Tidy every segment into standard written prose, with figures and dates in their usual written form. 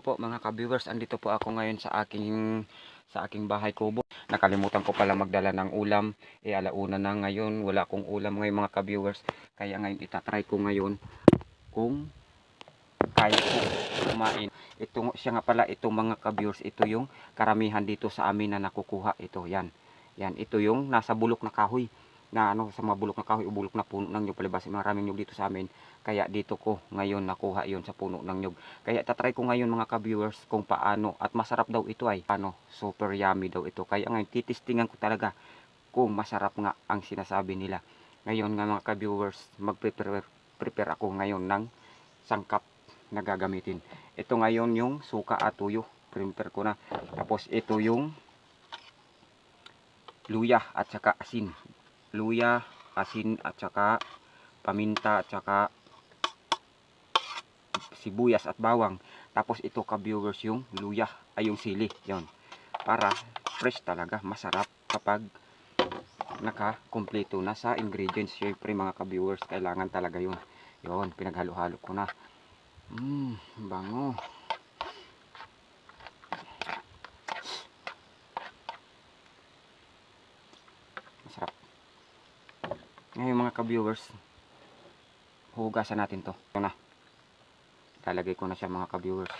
po mga ka-viewers, andito po ako ngayon sa aking bahay kubo. Nakalimutan ko pala magdala ng ulam. Alauna na ngayon, wala akong ulam ngayon mga ka-viewers. Kaya ngayon itatry ko ngayon kung kaya ko kumain. Ito siya nga pala, itong mga ka-viewers, ito yung karamihan dito sa amin na nakukuha. Ito, yan. Yan, ito yung nasa bulok na kahoy. Na ano, sa mga bulok na kahoy, bulok na puno ng nyug, palibas maraming nyug dito sa amin. Kaya dito ko ngayon nakuha yon sa puno ng nyug. Kaya tatry ko ngayon mga ka-viewers kung paano, at masarap daw ito ay ano, super yummy daw ito. Kaya ngayon titistingan ko talaga kung masarap nga ang sinasabi nila. Ngayon nga mga ka-viewers, prepare ako ngayon ng sangkap na gagamitin. Ito ngayon yung suka at tuyo, prepare ko na. Tapos ito yung luya at saka asin. Luya, asin at saka paminta at saka sibuyas at bawang. Tapos ito ka-viewers yung luya ay yung sili, yon. Para fresh talaga, masarap kapag naka-kompleto na sa ingredients. Syempre mga ka-viewers, kailangan talaga yun. Yon, pinaghalo-halo ko na. Bango. Masarap. Ngayon mga ka-viewers, hugasan natin to. Ito na. Lalagay ko na siya mga ka-viewers.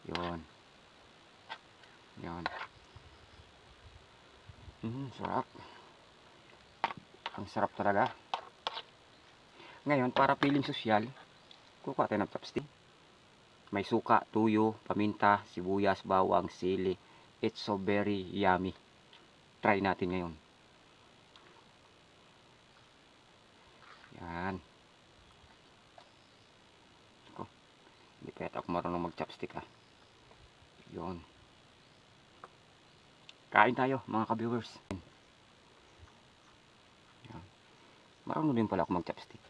Yun. Yun. Sarap. Ang sarap talaga. Ngayon, para piling sosyal, kukuha tayo ng chopstick. May suka, tuyo, paminta, sibuyas, bawang, sili. It's so very yummy. Try natin ngayon. Yan. Hindi pa yata ako marunong mag-chopstick ha. Yun. Kain tayo mga ka-viewers. Yan. Marunong din pala ako mag-chopstick.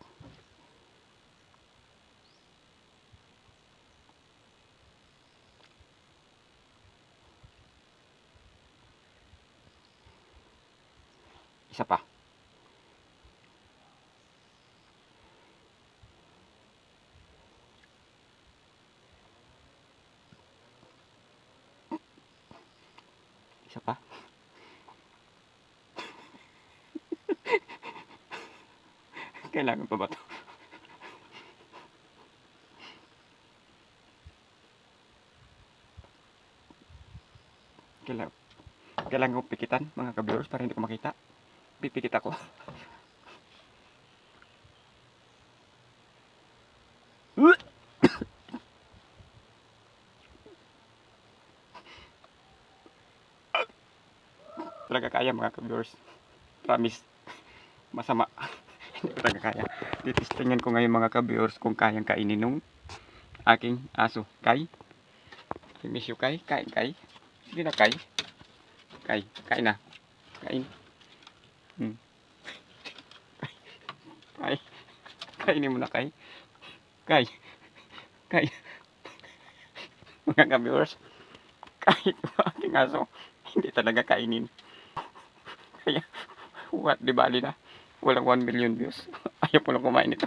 Isa pa. Isa pa. Kailangan pa ba ito? Kailangan ko pikitan mga ka-viewers para hindi ko makita. Pipikit ako. Talaga kaya mga ka-viewers. Promise. Masama. Hindi ko talaga kaya. Titistingan ko ngayon mga ka-viewers kung kayang kainin nung aking aso. Kay? I miss you, Kay. Kain, Kay. Sige na, Kay. Kay. Kain na. Kain. Kay. Kainin mo na, Kay. Kay. Kay. Mga ka-viewers. Kahit aking aso, hindi talaga kainin. Kaya, what, di bali na? Walang 1 million views. Ayaw po lang kumain ito.